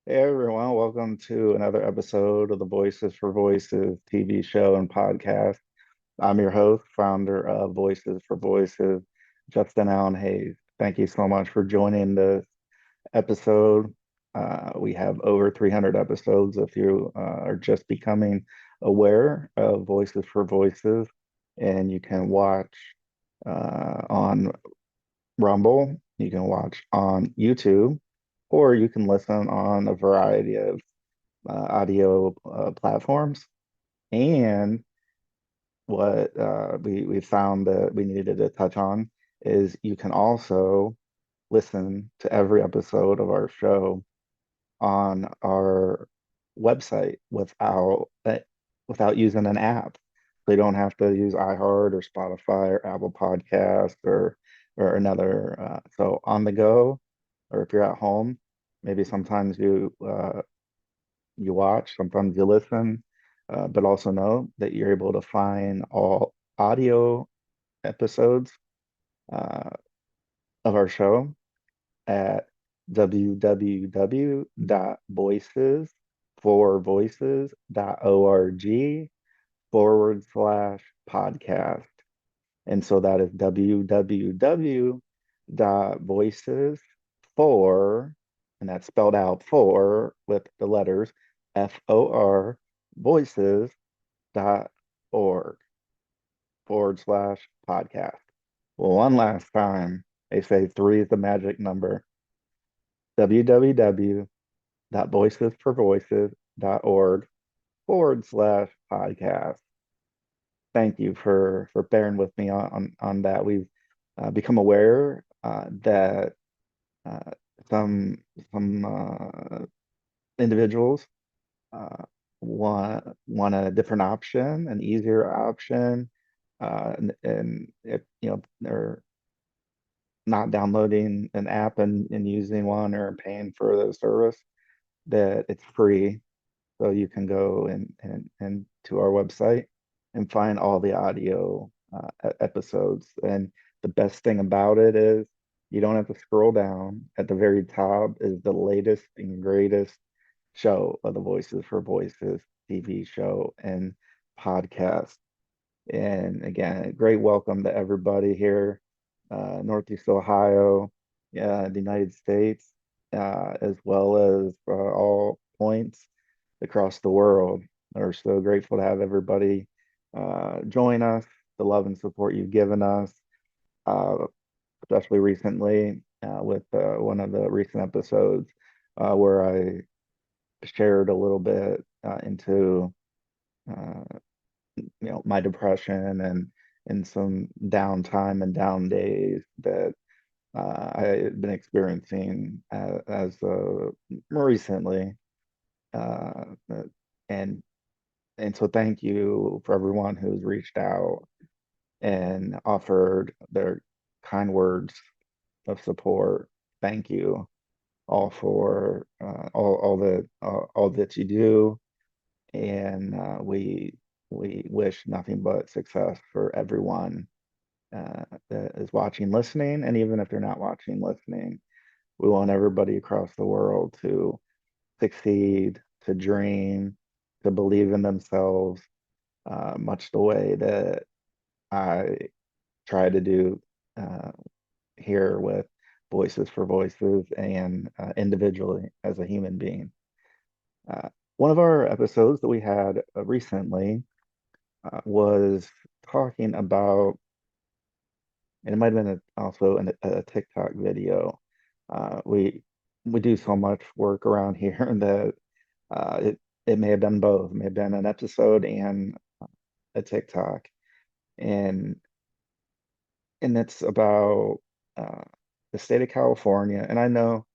Hey everyone, welcome to another episode of the Voices for Voices TV show and podcast. I'm your host, founder of Voices for Voices, Justin Allen Hayes. Thank you so much for joining this episode. We have over 300 episodes if you are just becoming aware of Voices for Voices, and you can watch on Rumble, you can watch on YouTube, or you can listen on a variety of audio platforms. And what we found that we needed to touch on is you can also listen to every episode of our show on our website without using an app. So you don't have to use iHeart or Spotify or Apple Podcast or another. So on the go, or if you're at home, maybe sometimes you watch, sometimes you listen, but also know that you're able to find all audio episodes uh, of our show at www.voicesforvoices.org/podcast. And so that is www.voices for, and that's spelled out for with the letters FOR, voices.org/podcast. Well, one last time, they say three is the magic number. www.voicesforvoices.org/podcast. Thank you for bearing with me on that. We've become aware that uh, some individuals uh, want a different option, an easier option, and if they're not downloading an app and using one or paying for the service, that it's free. So you can go and to our website and find all the audio episodes. And the best thing about it is you don't have to scroll down. At the very top is the latest and greatest show of the Voices for Voices TV show and podcast. And again, a great welcome to everybody here, Northeast Ohio, the United States, as well as all points across the world. We're so grateful to have everybody join us, the love and support you've given us, uh, especially recently with one of the recent episodes where I shared a little bit into uh, my depression and some downtime and down days that I've been experiencing as more recently. Uh, uh, and and so thank you for everyone who's reached out and offered their kind words of support. Thank you all for all that you do, and we wish nothing but success for everyone that is watching, listening, and even if they're not watching, listening. We want everybody across the world to succeed, to dream, to believe in themselves, much the way that I try to do uh, here with Voices for Voices and individually as a human being. Uh, One of our episodes that we had recently was talking about, and it might have been also a TikTok video. We do so much work around here that it may have been both. It may have been an episode and a TikTok, and it's about uh, the state of California. And I know,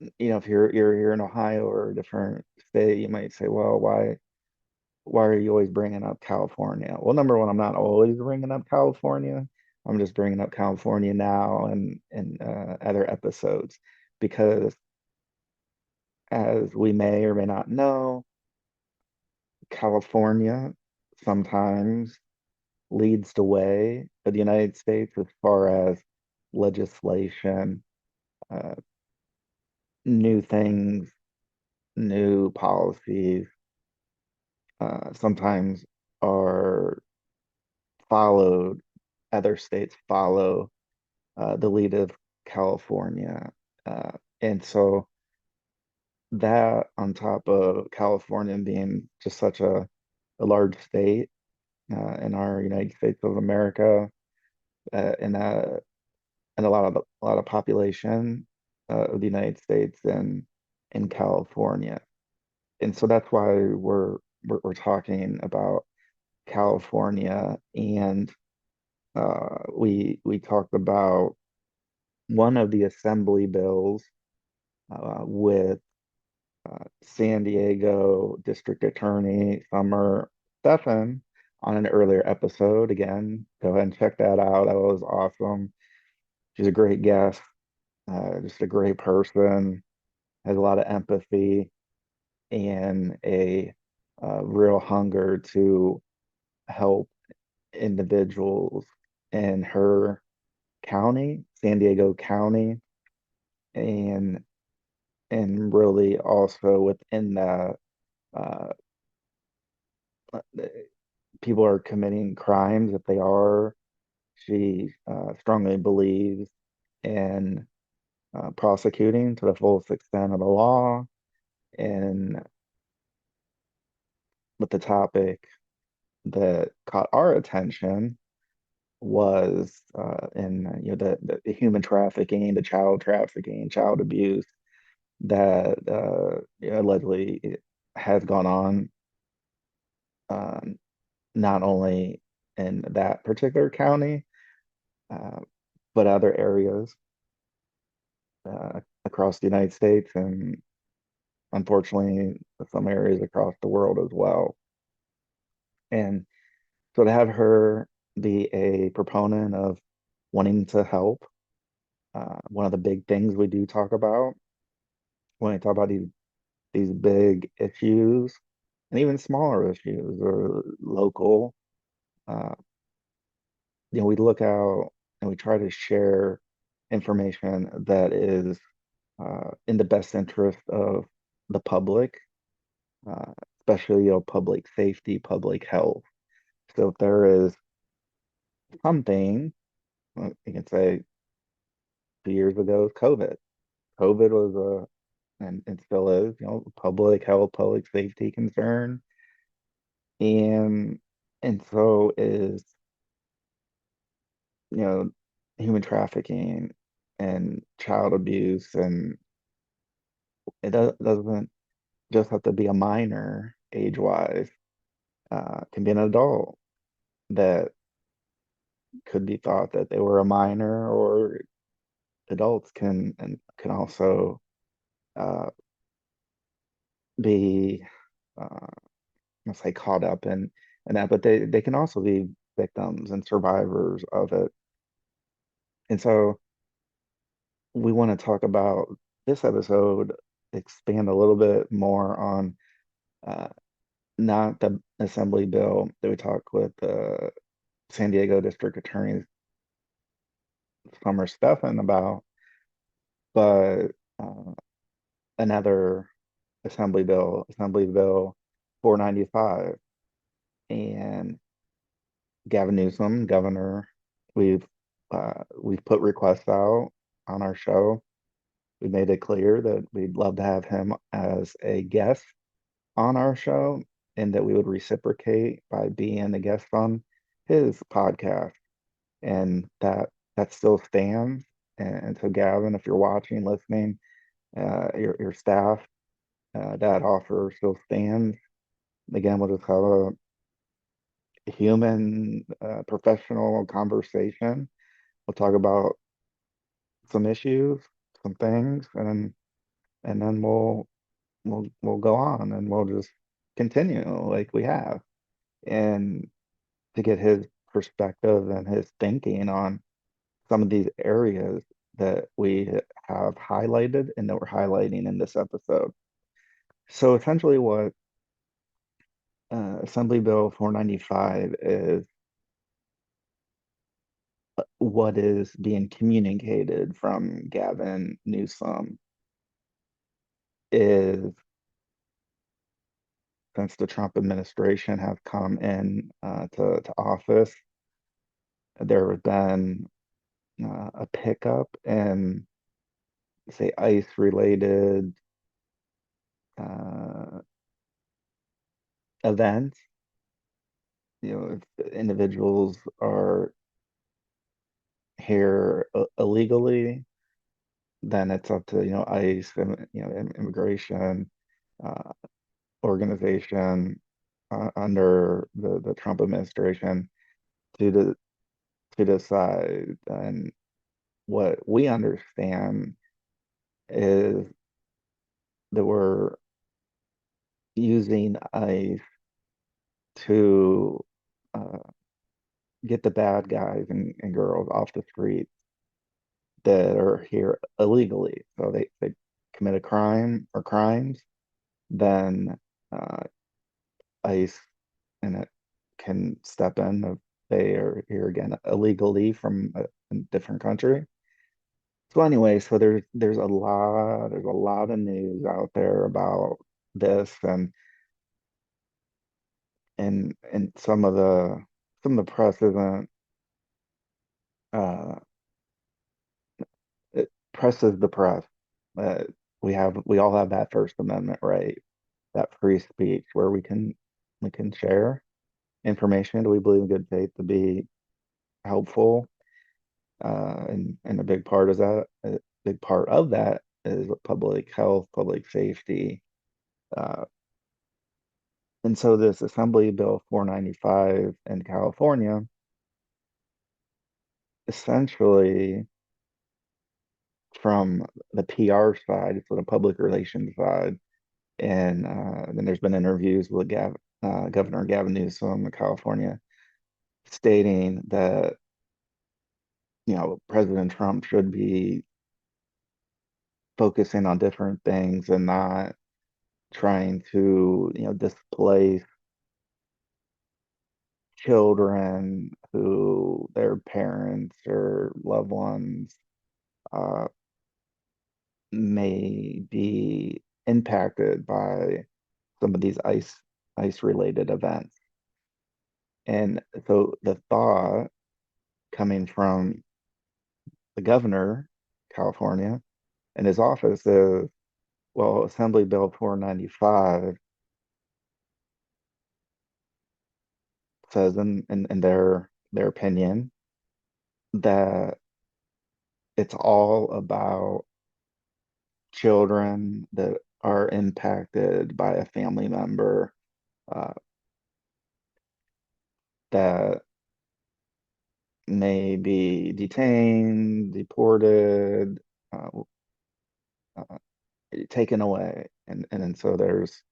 if you're here in Ohio or a different state, you might say, well, why are you always bringing up California? Well, number one, I'm not always bringing up California. I'm just bringing up California now and other episodes because, as we may or may not know, California sometimes leads the way of the United States as far as legislation, uh, new things, new policies, sometimes are followed, other states follow the lead of California. Uh, and so that on top of California being just such a large state in our United States of America, and a lot of population of the United States and in California. And so that's why we're talking about California. And we talked about one of the assembly bills with San Diego District Attorney Summer Stephan on an earlier episode. Again, go ahead and check that out. That was awesome. She's a great guest, just a great person, has a lot of empathy and a real hunger to help individuals in her county, San Diego County, and really also within that, uh, people are committing crimes. If they are, she strongly believes in prosecuting to the fullest extent of the law. And with the topic that caught our attention was in the human trafficking, the child trafficking, child abuse that allegedly has gone on, um, not only in that particular county, uh, but other areas across the United States and unfortunately some areas across the world as well. And so to have her be a proponent of wanting to help, one of the big things we do talk about when we talk about these big issues and even smaller issues or local, uh, we look out and we try to share information that is in the best interest of the public, uh, especially public safety, public health. So if there is something, you can say 2 years ago, COVID. COVID was and still is, public health, public safety concern, and so is you know human trafficking and child abuse, and doesn't just have to be a minor age-wise. Can be an adult that could be thought that they were a minor, or adults can also uh, be uh, let's say caught up in that, but they can also be victims and survivors of it. And so we want to talk about this episode, expand a little bit more on uh, not the assembly bill that we talked with San Diego District Attorney Summer Stephan about, but another Assembly Bill 495. And Gavin Newsom, governor, we've we've put requests out on our show. We made it clear that we'd love to have him as a guest on our show and that we would reciprocate by being a guest on his podcast. And that still stands. And so, Gavin, if you're watching, listening, your staff, that offer still stands. Again, we'll just have a human, professional conversation. We'll talk about some issues, some things, and then we'll go on and we'll just continue like we have, and to get his perspective and his thinking on some of these areas that we have highlighted and that we're highlighting in this episode. So essentially, what Assembly Bill 495 is, what is being communicated from Gavin Newsom. is since the Trump administration have come in to office, there has been a pickup in, say, ICE related uh, events. If individuals are here illegally, then it's up to, ICE and, immigration uh, organization under the Trump administration to to decide. And what we understand is that we're using ICE to uh, get the bad guys and girls off the street that are here illegally. So they commit a crime or crimes, then uh, ICE and it can step in if they are here again illegally from a different country. So anyway, so there's a lot of news out there about this, and some of the press isn't uh it presses the press. Uh, we all have that First Amendment right, that free speech where we can share information that we believe in good faith to be helpful. And a big part of that is public health, public safety. Uh, and so this Assembly Bill 495 in California essentially from the PR side, so the public relations side, and then there's been interviews with Governor Gavin Newsom of California stating that President Trump should be focusing on different things and not trying to displace children who their parents or loved ones uh, may be impacted by some of these ice related events. And so the thought coming from the governor, California, and his office is, well, Assembly Bill 495 says in their opinion that it's all about children that are impacted by a family member uh, that may be detained, deported, uh, uh, taken away, and so there's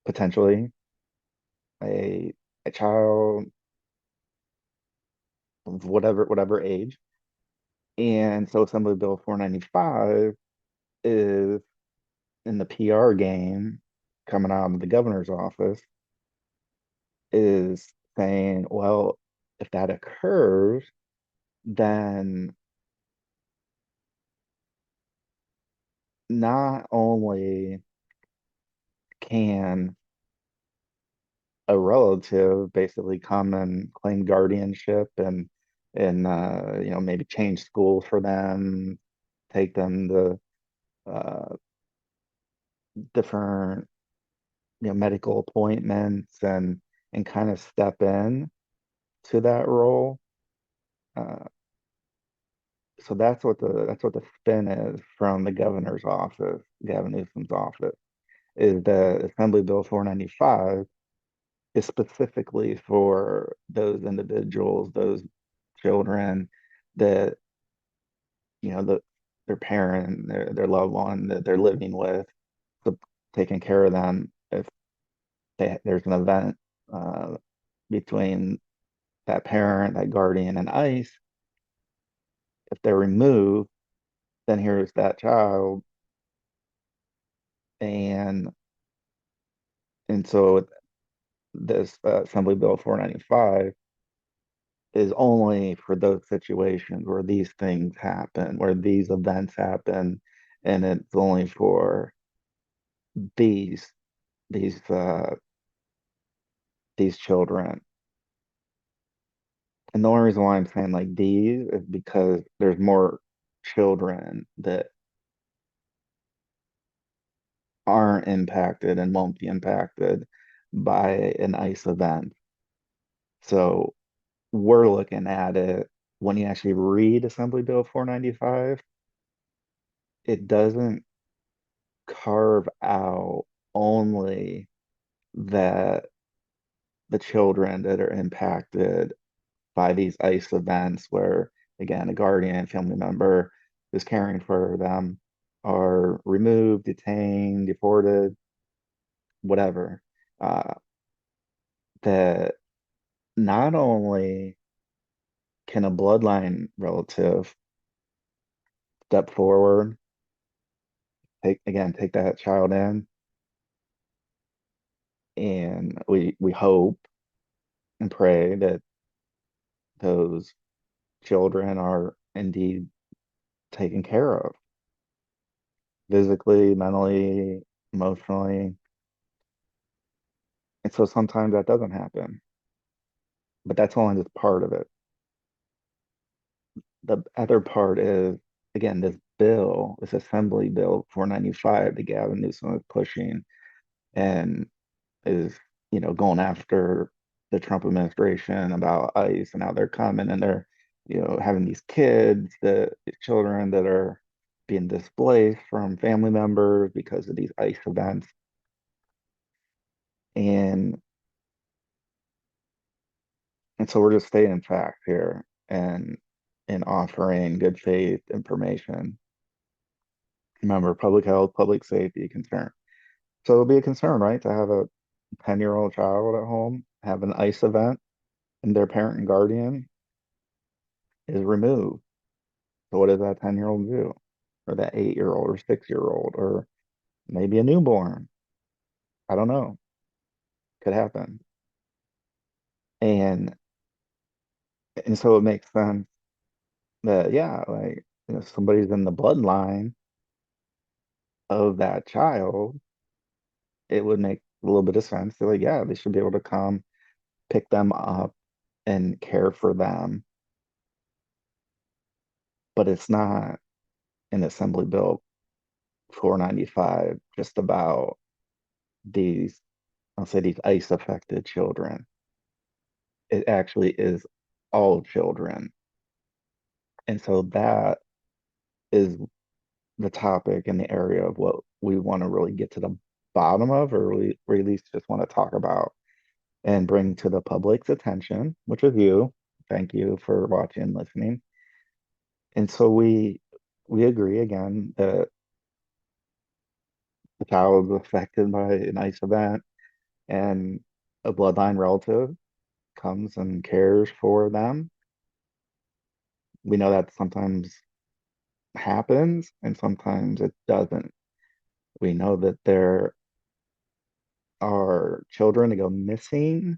potentially a a child of whatever age, and so Assembly Bill 495 is in the PR game coming out of the governor's office is saying, well, if that occurs, then not only can a relative basically come and claim guardianship and maybe change schools for them, take them to uh, different medical appointments and kind of step in to that role. Uh, so that's what the spin is from the governor's office, Gavin Newsom's office, is that Assembly Bill 495 is specifically for those individuals, those children that the their parent, their loved one that they're living with, so taking care of them if there's an event uh, between that parent, that guardian, and ICE. If they're removed, then here's that child, and so this Assembly Bill 495 is only for those situations where these things happen, where these events happen, and it's only for these these these children. And the only reason why I'm saying like these is because there's more children that aren't impacted and won't be impacted by an ICE event. So we're looking at it when you actually read Assembly Bill 495, it doesn't carve out only that the children that are impacted by these ICE events where, again, a guardian, family member is caring for them are removed, detained, deported, whatever. Uh, that not only can a bloodline relative step forward, take that child in, and we hope and pray that those children are indeed taken care of physically, mentally, emotionally. And so sometimes that doesn't happen, but that's only just part of it. The other part is, again, this bill, this Assembly Bill 495 that Gavin Newsom is pushing and is, going after the Trump administration about ICE and how they're coming and they're, having these kids, the children that are being displaced from family members because of these ICE events. And and so we're just stating facts here and offering good faith information. Remember, public health, public safety concern. So it'll be a concern, right, to have a 10-year-old child at home have an ICE event and their parent and guardian is removed. So what does that 10-year-old do? Or that 8-year-old or 6-year-old or maybe a newborn? I don't know. Could happen. And and so it makes sense that yeah, like somebody's in the bloodline of that child, it would make a little bit of sense. They're like, yeah, they should be able to come pick them up and care for them. But it's not an Assembly Bill 495 just about these, I'll say these ICE affected children. It actually is all children. And so that is the topic and the area of what we want to really get to the bottom of, or at least just want to talk about and bring to the public's attention, which is you. Thank you for watching and listening. And so we agree again that the child is affected by an ICE event and a bloodline relative comes and cares for them. We know that sometimes happens and sometimes it doesn't. We know that there are children that go missing,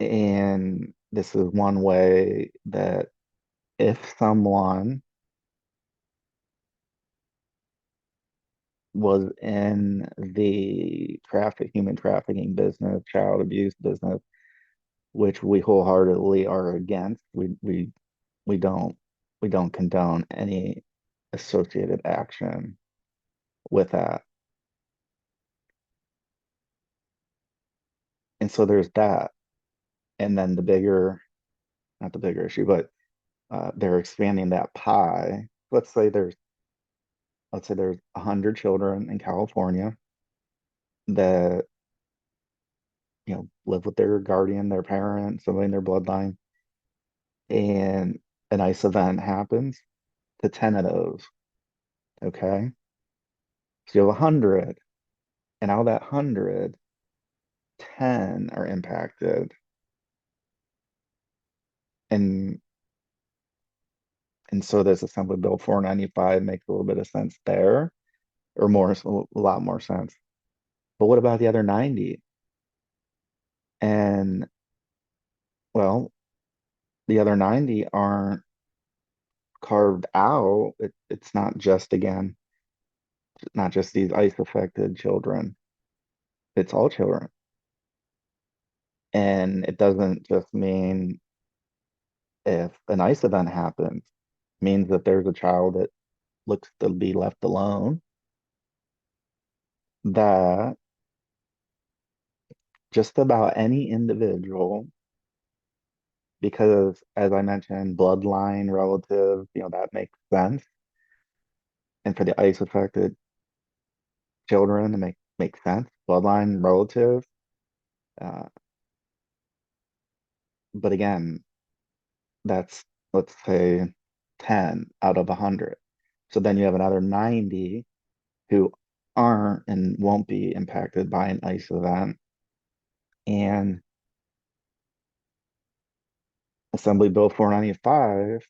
and this is one way that if someone was in the human trafficking business, child abuse business, which we wholeheartedly are against, we don't we don't condone any associated action with that. And so there's that. And then not the bigger issue, but they're expanding that pie. Let's say there's 100 children in California that live with their guardian, their parent, somebody in their bloodline, and an ICE event happens to 10 of those. Okay, so you have 100, and out of that 100, 10 are impacted, and and so this Assembly Bill 495 makes a little bit of sense there, or more, a lot more sense. But what about the other 90? And well, the other 90 aren't carved out. It's not just again not just these ICE affected children, it's all children. And it doesn't just mean if an ICE event happens, it means that there's a child that looks to be left alone, that just about any individual, because as I mentioned, bloodline, relative, that makes sense. And for the ICE affected children, it makes sense. Bloodline, relative. Uh, but again, that's, let's say, 10 out of 100. So then you have another 90 who aren't and won't be impacted by an ICE event. And Assembly Bill 495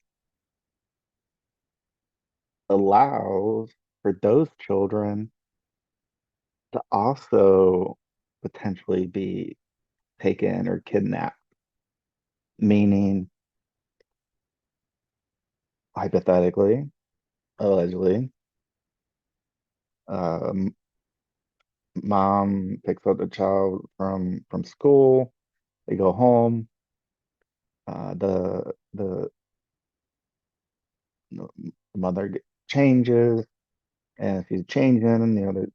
allows for those children to also potentially be taken or kidnapped, meaning hypothetically, allegedly, um, mom picks up the child from school, they go home, the mother changes, and if she's changing, the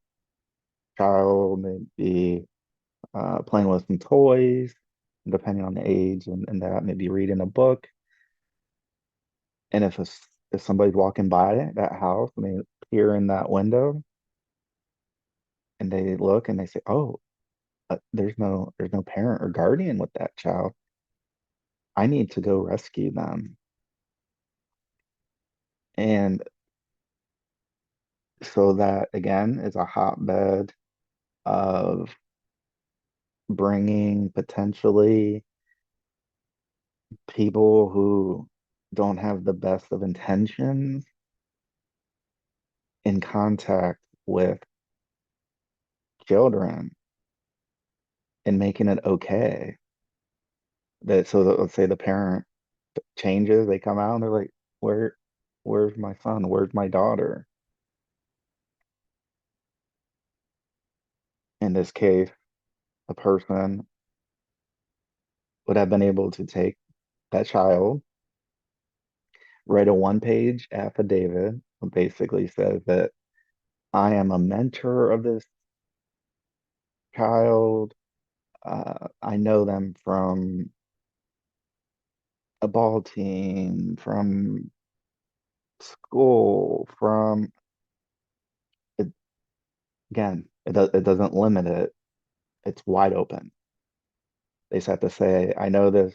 child may be playing with some toys, depending on the age, and that maybe reading a book. And if somebody's walking by that house and they peer in that window and they look and they say, "Oh, there's no parent or guardian with that child. I need to go rescue them." And so that again is a hotbed of bringing potentially people who don't have the best of intentions in contact with children and making it okay. Let's say the parent changes, they come out and they're like, where's my son? Where's my daughter? In this case, a person would have been able to take that child, write a one-page affidavit that basically says that I am a mentor of this child. I know them from a ball team, from school, from it, again, it doesn't limit it. It's wide open. They just have to say, I know this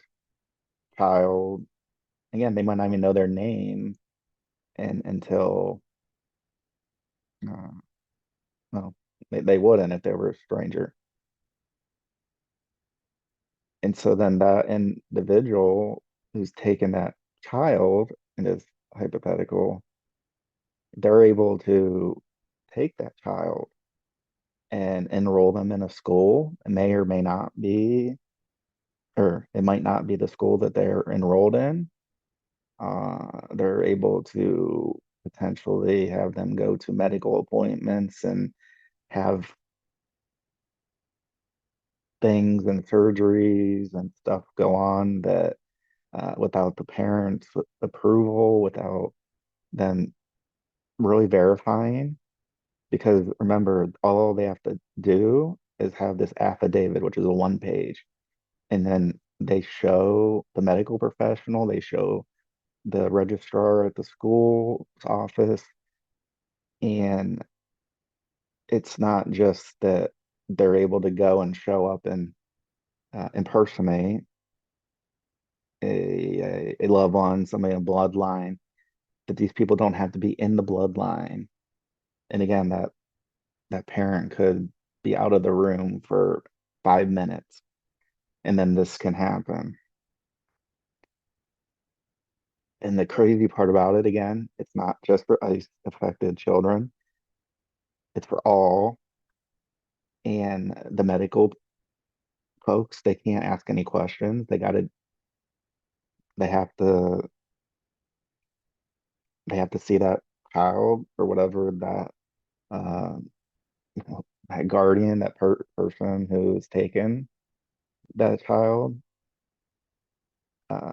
child. Again, they might not even know their name and until uh, well, they wouldn't if they were a stranger. And so then that individual who's taken that child in this hypothetical, they're able to take that child and enroll them in a school. It may or may not be, or it might not be the school that they're enrolled in. They're able to potentially have them go to medical appointments and have things and surgeries and stuff go on that without the parents' approval, without them really verifying. Because remember, all they have to do is have this affidavit, which is a one page, and then they show the medical professional, they show the registrar at the school's office, and it's not just that they're able to go and show up and impersonate a loved one, somebody in a bloodline, that these people don't have to be in the bloodline. And again, that parent could be out of the room for 5 minutes, and then this can happen. And the crazy part about it, again, it's not just for ICE affected children, it's for all. And the medical folks, they can't ask any questions. They have to, they have to see that child or whatever that uh, that guardian, that person who's taken that child, uh,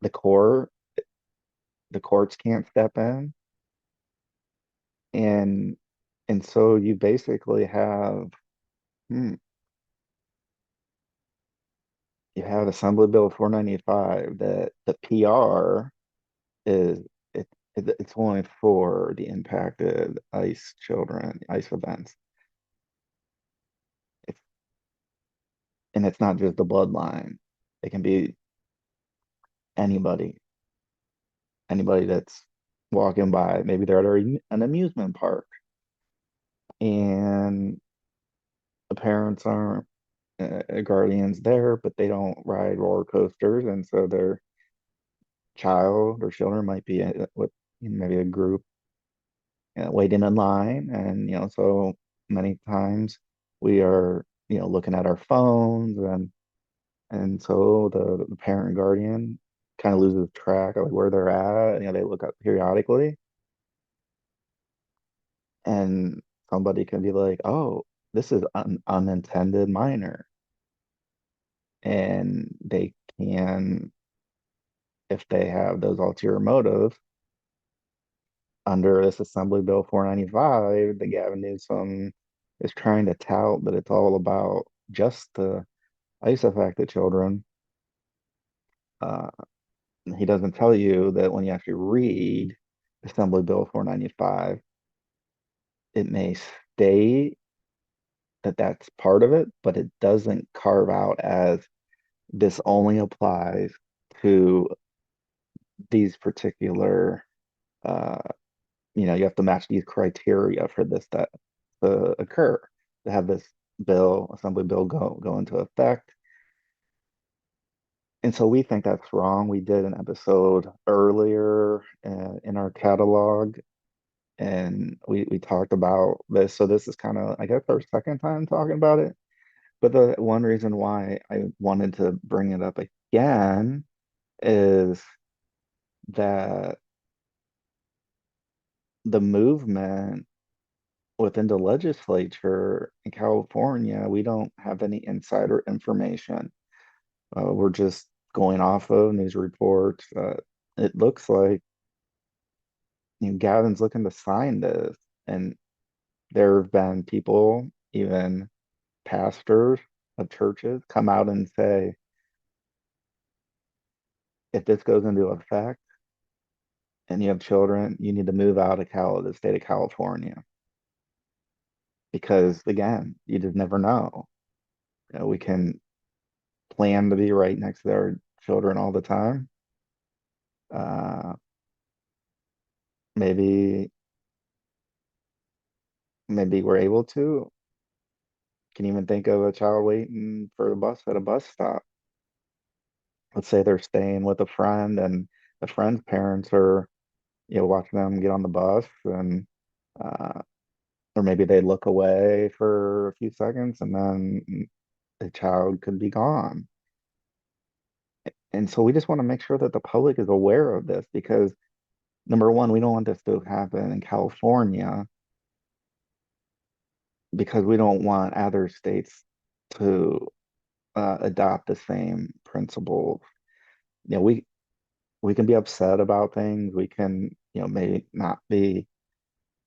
the court, the courts can't step in, and so you basically have hmm, you have Assembly Bill 495 that the PR is it's only for the impacted ICE children, ICE events. It's, and it's not just the bloodline. It can be anybody, anybody that's walking by. Maybe they're at an amusement park and the parents aren't guardians there, but they don't ride roller coasters, and so their child or children might be with maybe a group waiting in line, and so many times we are looking at our phones, and so the parent and guardian kind of loses track of like where they're at. They look up periodically, and somebody can be like, "Oh, this is an unintended minor," and they can, if they have those ulterior motives, under this Assembly Bill 495, the Gavin Newsom is trying to tout that it's all about just the ICE affected children. Uh, he doesn't tell you that when you actually read Assembly Bill 495, it may state that that's part of it, but it doesn't carve out as this only applies to these particular, uh, you have to match these criteria for this to occur, to have this assembly bill go into effect. And so we think that's wrong. We did an episode earlier in our catalog, and we talked about this. So this is kind of, I guess, our second time talking about it. But the one reason why I wanted to bring it up again is that the movement within the legislature in California, we don't have any insider information. We're just going off of news reports. It looks like Gavin's looking to sign this, and there have been people, even pastors of churches, come out and say, if this goes into effect and you have children, you need to move out of the state of California because, again, you just never know. We can plan to be right next to our children all the time. Uh, maybe we're able to. Can even think of a child waiting for a bus at a bus stop. Let's say they're staying with a friend, and the friend's parents are, watching them get on the bus, and uh, or maybe they look away for a few seconds, and then the child could be gone. And so we just want to make sure that the public is aware of this because number one, we don't want this to happen in California because we don't want other states to adopt the same principles. We can be upset about things. We can, maybe not be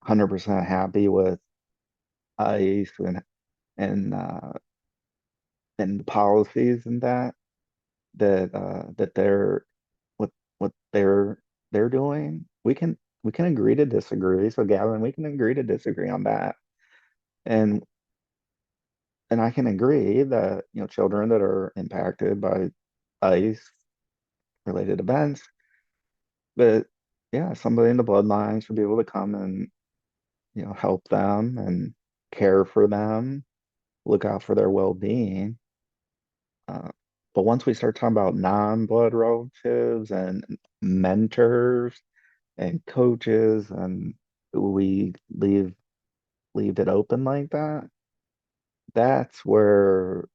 100% happy with ICE and and the policies and that they're what they're doing. We can agree to disagree. So Gavin, we can agree to disagree on that. And I can agree that, children that are impacted by ICE related events, but yeah, somebody in the bloodline should be able to come and, help them and care for them, look out for their well-being. Uh, but once we start talking about non-blood relatives and mentors and coaches, and we leave it open like that, that's where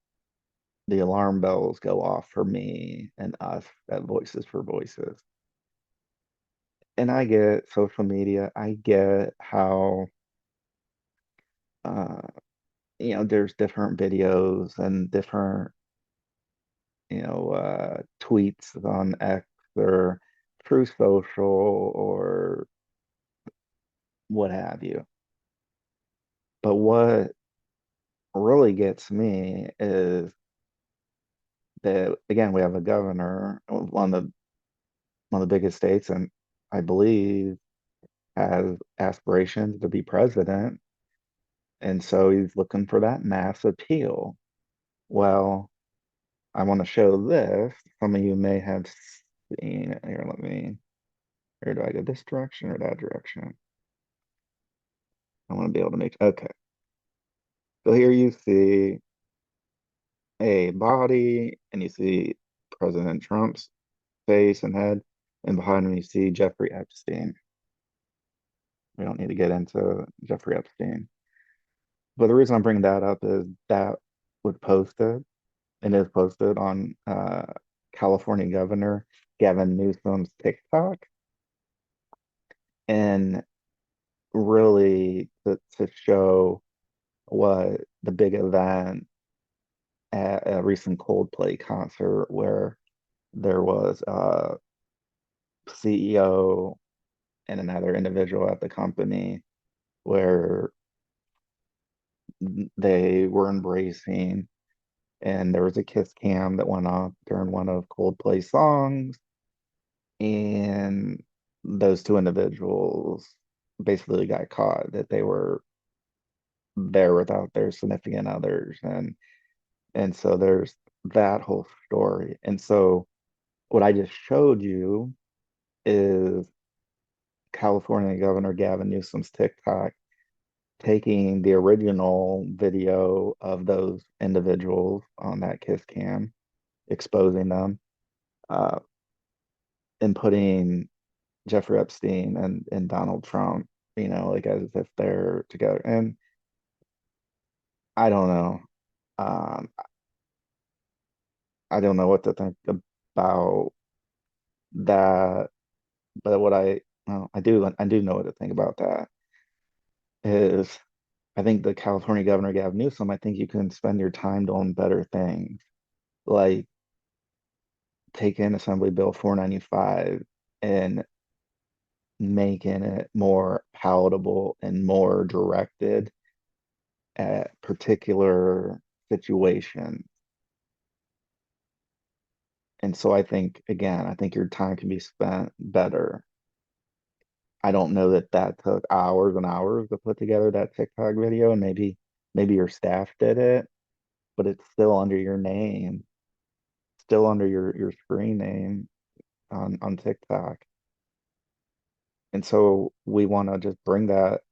the alarm bells go off for me and us at Voices for Voices. And I get social media. I get how uh, there's different videos and different, tweets on X or True Social or what have you. But what really gets me is that, again, we have a governor, one of the biggest states, and I believe has aspirations to be president. And so he's looking for that mass appeal. Well, I want to show this. Some of you may have seen it. Here, here, do I go this direction or that direction? I want to be able to make, okay. So here you see a body and you see President Trump's face and head, and behind him you see Jeffrey Epstein. We don't need to get into Jeffrey Epstein. But the reason I'm bringing that up is that was posted and is posted on California Governor Gavin Newsom's TikTok. And really to show what the big event at a recent Coldplay concert where there was a CEO and another individual at the company where they were embracing, and there was a kiss cam that went off during one of Coldplay's songs, and those two individuals basically got caught that they were there without their significant others, and so there's that whole story. And so what I just showed you is California Governor Gavin Newsom's TikTok taking the original video of those individuals on that kiss cam, exposing them, uh, and putting Jeffrey Epstein and Donald Trump, like as if they're together. And I don't know. Um, I don't know what to think about that, but well, I do know what to think about that is I think the California Governor Gavin Newsom, I think you can spend your time doing better things, like taking Assembly Bill 495 and making it more palatable and more directed at particular situations. And so I think, again, I think your time can be spent better. I don't know that that took hours and hours to put together that TikTok video, and maybe your staff did it, but it's still under your name, still under your screen name on TikTok. And so we want to just bring that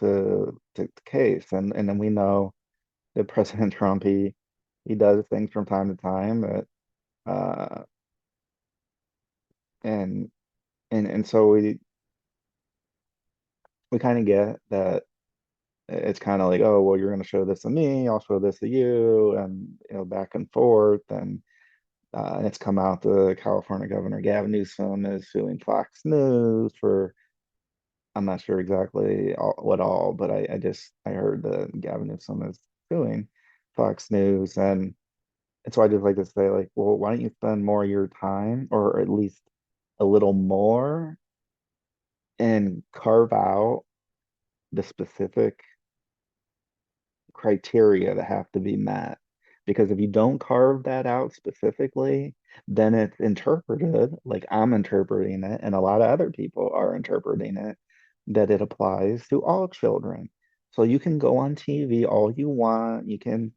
to the case, and then we know that President Trump he does things from time to time that uh and and so we kind of get that it's kind of like, oh, well, you're going to show this to me, I'll show this to you, and back and forth. And it's come out the California Governor Gavin Newsom is suing Fox News for, I'm not sure exactly what all, but I heard that Gavin Newsom is suing Fox News. And so I just like to say, like, well, why don't you spend more of your time, or at least a little more, and carve out the specific criteria that have to be met. Because if you don't carve that out specifically, then it's interpreted like I'm interpreting it, and a lot of other people are interpreting it, that it applies to all children. So you can go on TV all you want, you can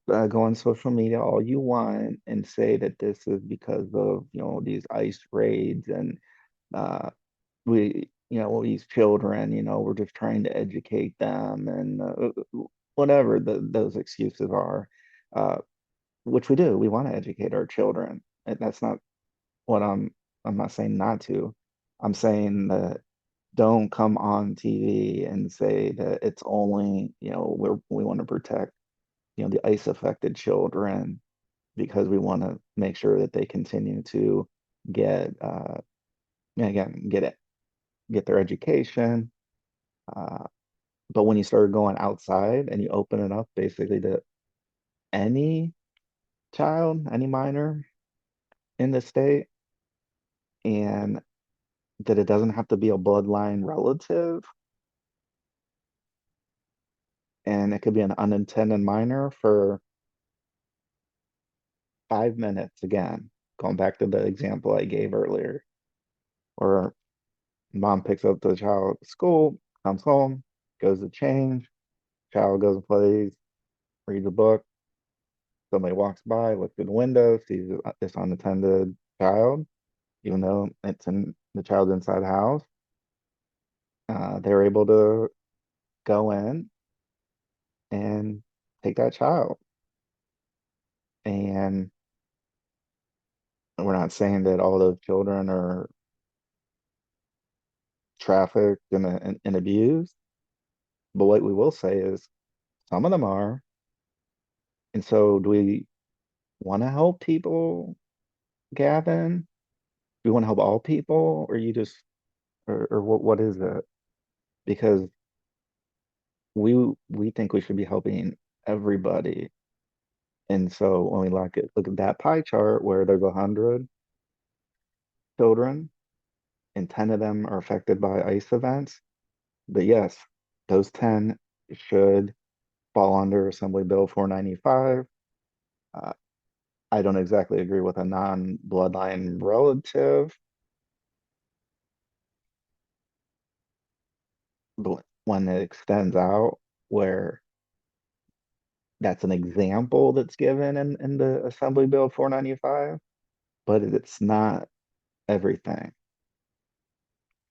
go on social media all you want and say that this is because of, these ICE raids and uh, these children, we're just trying to educate them and whatever those excuses are, uh, which we do. We want to educate our children. And that's not what I'm not saying not to. I'm saying that don't come on TV and say that it's only, we want to protect, the ICE affected children because we want to make sure that they continue to get, again, get their education, uh, But when you start going outside and you open it up basically to any child, any minor in the state, and that it doesn't have to be a bloodline relative, and it could be an unintended minor for 5 minutes again, going back to the example I gave earlier, where mom picks up the child at school, comes home, goes to change, child goes and plays, reads a book, somebody walks by, looks through the window, sees this unattended child, even though the child's inside the house. They're able to go in and take that child. And we're not saying that all those children are trafficked and abused, but what we will say is some of them are. And so, do we want to help people, Gavin? Do we want to help all people, or you just, or what is it? Because we think we should be helping everybody. And so when we look at that pie chart where there's 100 children and 10 of them are affected by ICE events, but yes, those 10 should fall under Assembly Bill 495. Uh, I don't exactly agree with a non-bloodline relative, but when it extends out where that's an example that's given in the Assembly Bill 495, but it's not everything.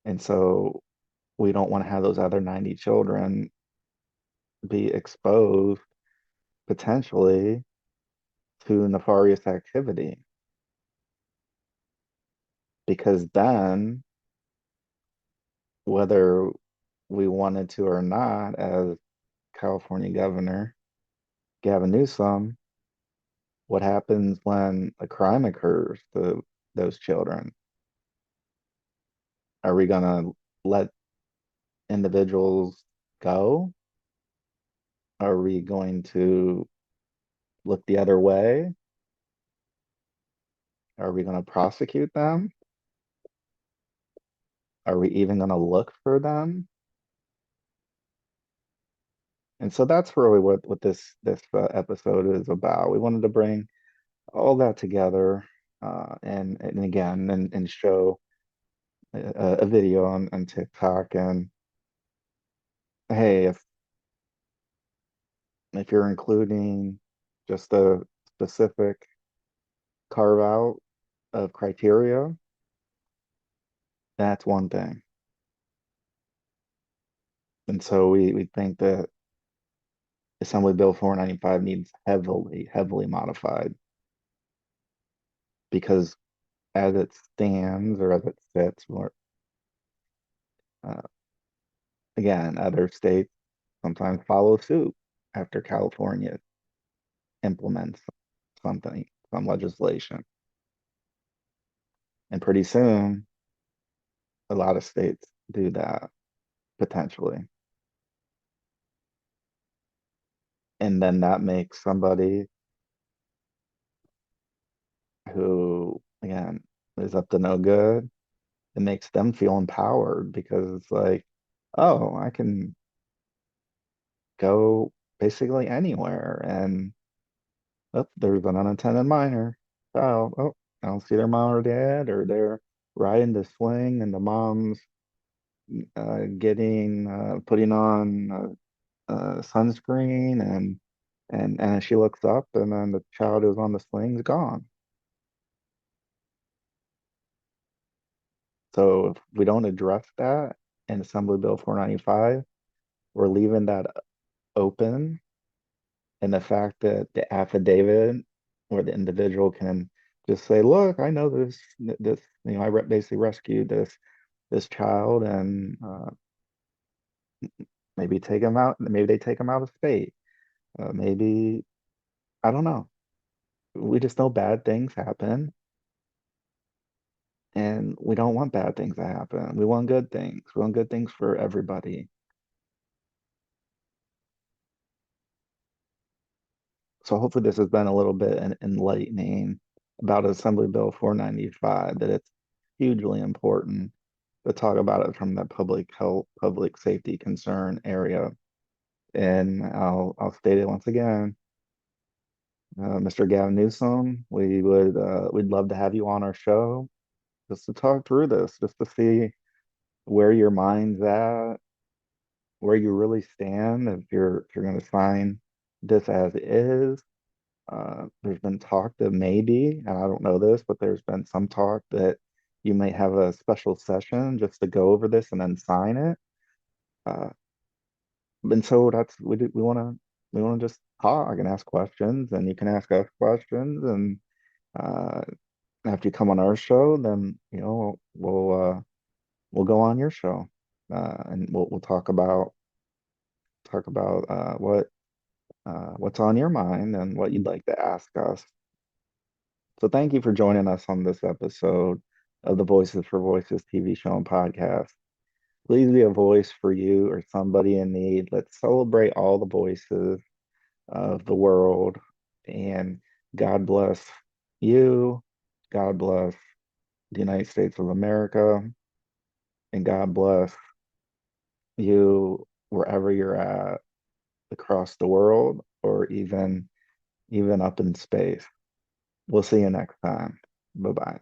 And so we don't want to have those other 90 children be exposed potentially to nefarious activity because then, whether we wanted to or not, as California Governor Gavin Newsom, what happens when a crime occurs to those children? Are we going to let individuals go? Are we going to look the other way? Are we going to prosecute them? Are we even going to look for them? And so that's really what this episode is about. We wanted to bring all that together, and again and show a video on TikTok. And hey, if you're including just a specific carve out of criteria, that's one thing. And so we think that Assembly Bill 495 needs heavily modified because as it stands or as it sits, or uh, again, other states sometimes follow suit after California implements some legislation. And pretty soon, a lot of states do that potentially. And then that makes somebody who, again, is up to no good, it makes them feel empowered because it's like, oh, I can go basically anywhere. And oh, there's an unattended minor child. Oh, I don't see their mom or dad, or they're riding the swing and the mom's putting on sunscreen, and she looks up and then the child who's on the swing's gone. So if we don't address that in Assembly Bill 495, we're leaving that open, and the fact that the affidavit or the individual can just say, look, I know this, basically rescued this child, and maybe take him out, maybe they take him out of state. Maybe, I don't know. We just know bad things happen, and we don't want bad things to happen. We want good things. We want good things for everybody. So hopefully this has been a little bit enlightening about Assembly Bill 495, that it's hugely important to talk about it from the public health, public safety concern area. And I'll state it once again. Mr. Gavin Newsom, we'd love to have you on our show just to talk through this, just to see where your mind's at, where you really stand, if you're going to sign this as is. There's been talk that maybe, and I don't know this, but there's been some talk that you may have a special session just to go over this and then sign it. Uh, and so we want to just talk and ask questions, and you can ask us questions, and uh, after you come on our show, then we'll go on your show, and we'll talk about what's on your mind and what you'd like to ask us. So thank you for joining us on this episode of the Voices for Voices TV show and podcast. Please be a voice for you or somebody in need. Let's celebrate all the voices of the world. And God bless you. God bless the United States of America. And God bless you wherever you're at across the world, or even up in space. We'll see you next time. Bye bye.